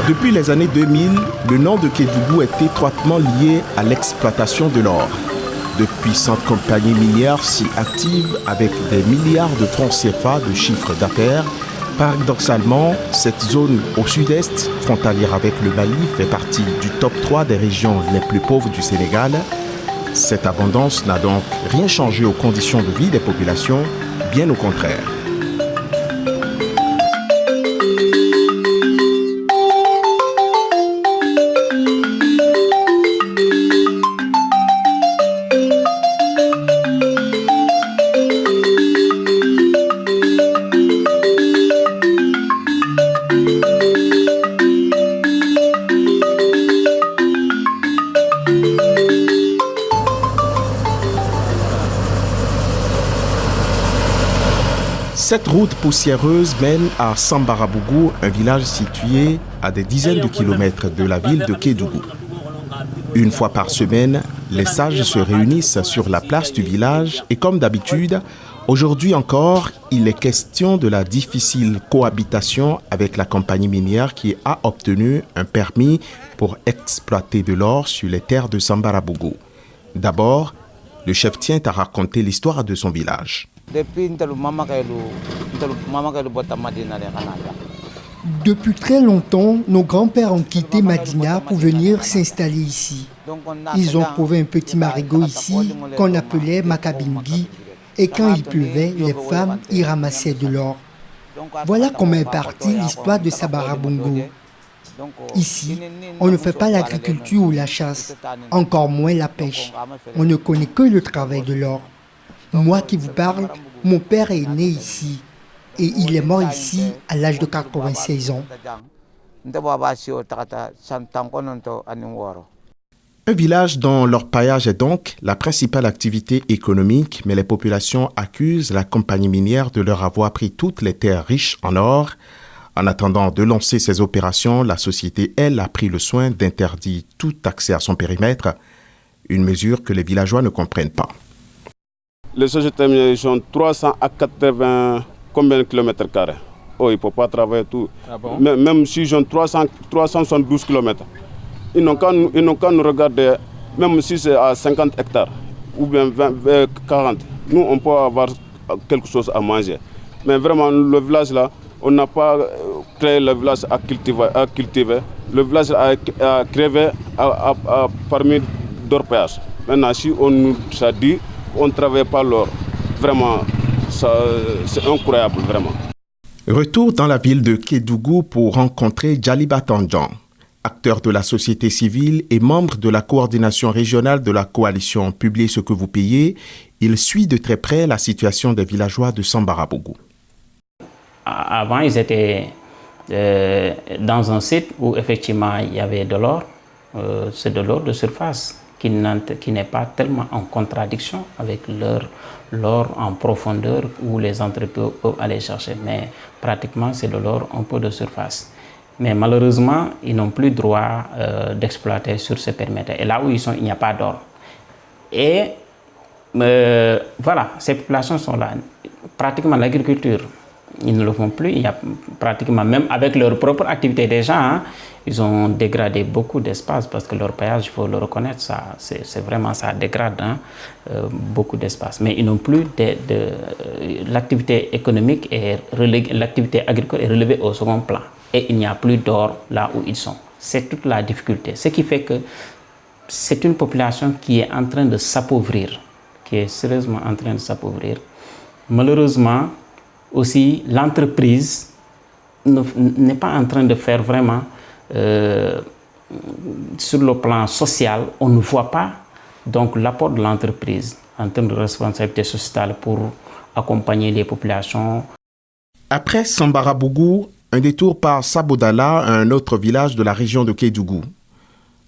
Depuis les années 2000, le nom de Kédougou est étroitement lié à l'exploitation de l'or. De puissantes compagnies minières s'y activent avec des milliards de francs CFA de chiffre d'affaires. Paradoxalement, cette zone au sud-est, frontalière avec le Mali, fait partie du top 3 des régions les plus pauvres du Sénégal. Cette abondance n'a donc rien changé aux conditions de vie des populations, bien au contraire. Cette route poussiéreuse mène à Sambarabougou, un village situé à des dizaines de kilomètres de la ville de Kédougou. Une fois par semaine, les sages se réunissent sur la place du village et comme d'habitude, aujourd'hui encore, il est question de la difficile cohabitation avec la compagnie minière qui a obtenu un permis pour exploiter de l'or sur les terres de Sambarabougou. D'abord, le chef tient à raconter l'histoire de son village. Depuis très longtemps, nos grands-pères ont quitté Madina pour venir s'installer ici. Ils ont trouvé un petit marigot ici qu'on appelait Makabingi et quand il pleuvait, les femmes y ramassaient de l'or. Voilà comment est partie l'histoire de Sambarabougou. Ici, on ne fait pas l'agriculture ou la chasse, encore moins la pêche. On ne connaît que le travail de l'or. Moi qui vous parle, mon père est né ici et il est mort ici à l'âge de 96 ans. Un village dont l'orpaillage est donc la principale activité économique, mais les populations accusent la compagnie minière de leur avoir pris toutes les terres riches en or. En attendant de lancer ces opérations, la société, elle, a pris le soin d'interdire tout accès à son périmètre, une mesure que les villageois ne comprennent pas. Les sociétés minières sont 300 à 80 combien de kilomètres carrés. Oh, il ne faut pas travailler tout. Ah bon? Même si j'ai 372 kilomètres, ils n'ont qu'à nous regarder, même si c'est à 50 hectares ou bien 40. Nous, on peut avoir quelque chose à manger. Mais vraiment, le village là, on n'a pas créé le village à cultiver. Le village a créé parmi d'orpaillage. Maintenant, si on nous a dit on ne travaille pas l'or. Vraiment, c'est incroyable, vraiment. Retour dans la ville de Kédougou pour rencontrer Djaliba Tandjan, acteur de la société civile et membre de la coordination régionale de la coalition Publiez ce que vous payez. Il suit de très près la situation des villageois de Sambarabougou. Avant, ils étaient dans un site où effectivement il y avait de l'or. C'est de l'or de surface qui n'est pas tellement en contradiction avec l'or en profondeur où les entreprises peuvent aller chercher. Mais pratiquement, c'est de l'or un peu de surface. Mais malheureusement, ils n'ont plus droit d'exploiter sur ce périmètre. Et là où ils sont, il n'y a pas d'or. Et voilà, ces populations sont là. Pratiquement l'agriculture, ils ne le font plus. Il y a pratiquement, même avec leur propre activité déjà, hein, ils ont dégradé beaucoup d'espace parce que leur paillage, il faut le reconnaître, c'est vraiment, ça dégrade beaucoup d'espace. Mais ils n'ont plus l'activité économique et l'activité agricole est relevée au second plan. Et il n'y a plus d'or là où ils sont. C'est toute la difficulté. Ce qui fait que c'est une population qui est en train de s'appauvrir, qui est sérieusement en train de s'appauvrir. Malheureusement, aussi, l'entreprise n'est pas en train de faire vraiment, sur le plan social, on ne voit pas donc l'apport de l'entreprise en termes de responsabilité sociétale pour accompagner les populations. Après Sambarabougou, un détour par Sabodala, un autre village de la région de Kédougou.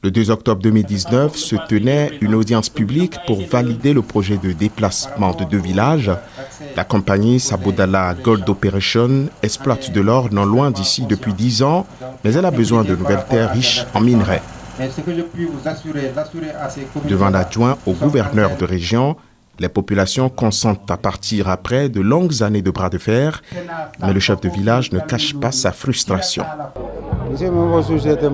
Le 2 octobre 2019 se tenait une audience publique pour valider le projet de déplacement de deux villages. La compagnie Sabodala Gold Operation exploite de l'or non loin d'ici depuis 10 ans, mais elle a besoin de nouvelles terres riches en minerais. Devant l'adjoint au gouverneur de région, les populations consentent à partir après de longues années de bras de fer, mais le chef de village ne cache pas sa frustration.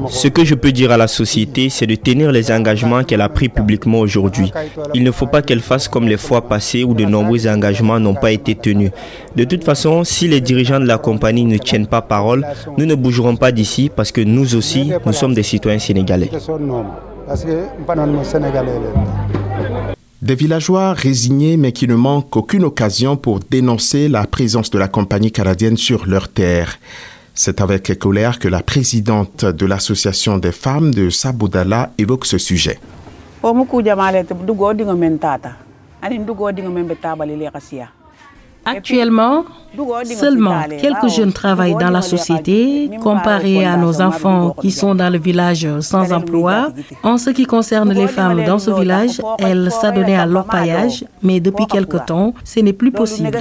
Ce que je peux dire à la société, c'est de tenir les engagements qu'elle a pris publiquement aujourd'hui. Il ne faut pas qu'elle fasse comme les fois passées où de nombreux engagements n'ont pas été tenus. De toute façon, si les dirigeants de la compagnie ne tiennent pas parole, nous ne bougerons pas d'ici parce que nous aussi, nous sommes des citoyens sénégalais. Des villageois résignés mais qui ne manquent aucune occasion pour dénoncer la présence de la compagnie canadienne sur leurs terres. C'est avec colère que la présidente de l'association des femmes de Sabodala évoque ce sujet. Actuellement, seulement quelques jeunes travaillent dans la société comparé à nos enfants qui sont dans le village sans emploi. En ce qui concerne les femmes dans ce village, elles s'adonnaient à l'orpaillage, mais depuis quelque temps, ce n'est plus possible.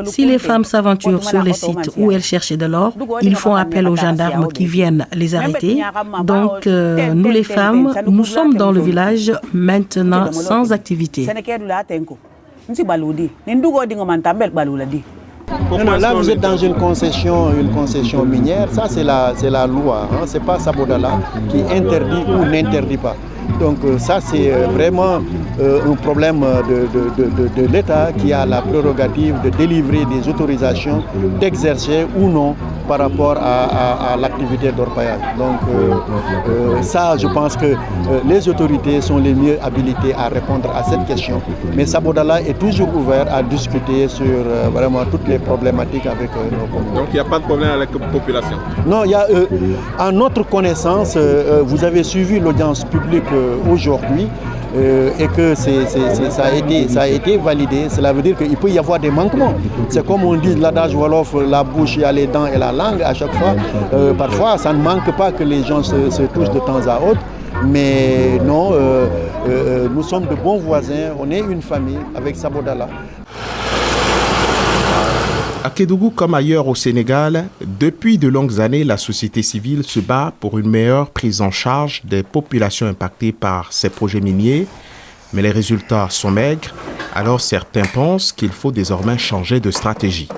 Si les femmes s'aventurent sur les sites où elles cherchaient de l'or, ils font appel aux gendarmes qui viennent les arrêter. Donc, nous les femmes, nous sommes dans le village maintenant sans activité. Non, là vous êtes dans une concession minière, ça c'est la loi, hein. C'est pas Sabodala qui interdit ou n'interdit pas. Donc ça c'est vraiment un problème de l'État qui a la prérogative de délivrer des autorisations d'exercer ou non par rapport à l'activité d'orpaillage. Donc ça je pense que les autorités sont les mieux habilitées à répondre à cette question. Mais Sabodala est toujours ouvert à discuter sur vraiment toutes les problématiques avec nos communes. Donc il n'y a pas de problème avec la population? Non, il y a, à notre connaissance, vous avez suivi l'audience publique aujourd'hui et que ça a été validé. Cela veut dire qu'il peut y avoir des manquements. C'est comme on dit l'adage Wolof, la bouche, il y a les dents et la langue à chaque fois. Parfois, ça ne manque pas que les gens se touchent de temps à autre. Mais non, nous sommes de bons voisins, on est une famille avec Sabodala. À Kédougou comme ailleurs au Sénégal, depuis de longues années, la société civile se bat pour une meilleure prise en charge des populations impactées par ces projets miniers. Mais les résultats sont maigres, alors certains pensent qu'il faut désormais changer de stratégie.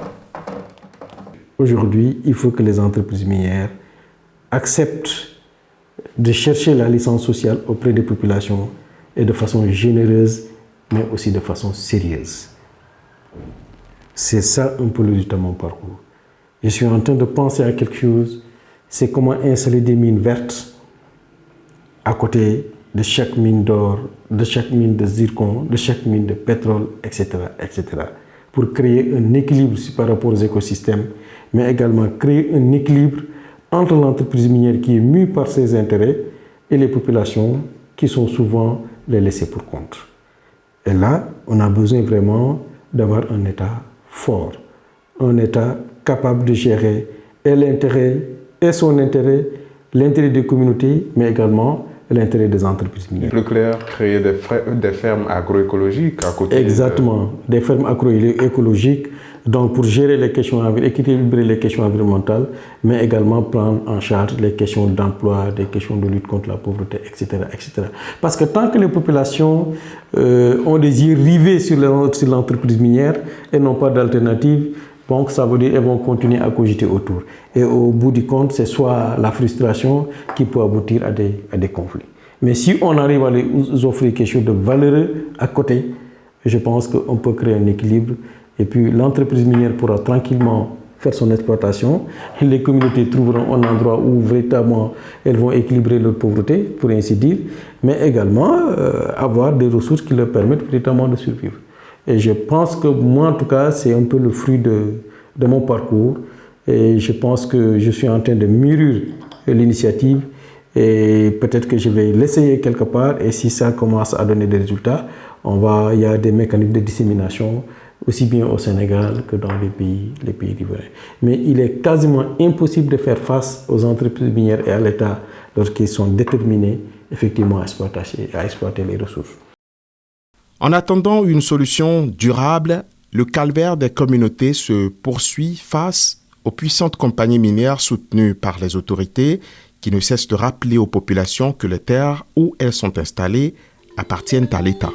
Aujourd'hui, il faut que les entreprises minières acceptent de chercher la licence sociale auprès des populations et de façon généreuse, mais aussi de façon sérieuse. C'est ça un peu le résultat de mon parcours. Je suis en train de penser à quelque chose, c'est comment installer des mines vertes à côté de chaque mine d'or, de chaque mine de zircon, de chaque mine de pétrole, etc., etc. Pour créer un équilibre par rapport aux écosystèmes, mais également créer un équilibre entre l'entreprise minière qui est mue par ses intérêts et les populations qui sont souvent les laissées pour compte. Et là, on a besoin vraiment d'avoir un État fort, un État capable de gérer et l'intérêt et son intérêt, l'intérêt des communautés, mais également l'intérêt des entreprises minières. Plus clair, créer des fermes agroécologiques à côté. Exactement, des fermes agroécologiques, donc pour gérer les questions, équilibrer les questions environnementales, mais également prendre en charge les questions d'emploi, des questions de lutte contre la pauvreté, etc., etc. Parce que tant que les populations ont des yeux rivés sur l'entreprise minière et n'ont pas d'alternative, donc ça veut dire qu'elles vont continuer à cogiter autour. Et au bout du compte, c'est soit la frustration qui peut aboutir à des conflits. Mais si on arrive à les offrir quelque chose de valeureux à côté, je pense qu'on peut créer un équilibre. Et puis l'entreprise minière pourra tranquillement faire son exploitation. Les communautés trouveront un endroit où véritablement elles vont équilibrer leur pauvreté, pour ainsi dire, mais également avoir des ressources qui leur permettent véritablement de survivre. Et je pense que moi, en tout cas, c'est un peu le fruit de mon parcours. Et je pense que je suis en train de mûrir l'initiative. Et peut-être que je vais l'essayer quelque part. Et si ça commence à donner des résultats, il y a des mécanismes de dissémination, aussi bien au Sénégal que dans les pays riverains. Mais il est quasiment impossible de faire face aux entreprises minières et à l'État lorsqu'ils sont déterminés effectivement à exploiter les ressources. En attendant une solution durable, le calvaire des communautés se poursuit face aux puissantes compagnies minières soutenues par les autorités qui ne cessent de rappeler aux populations que les terres où elles sont installées appartiennent à l'État.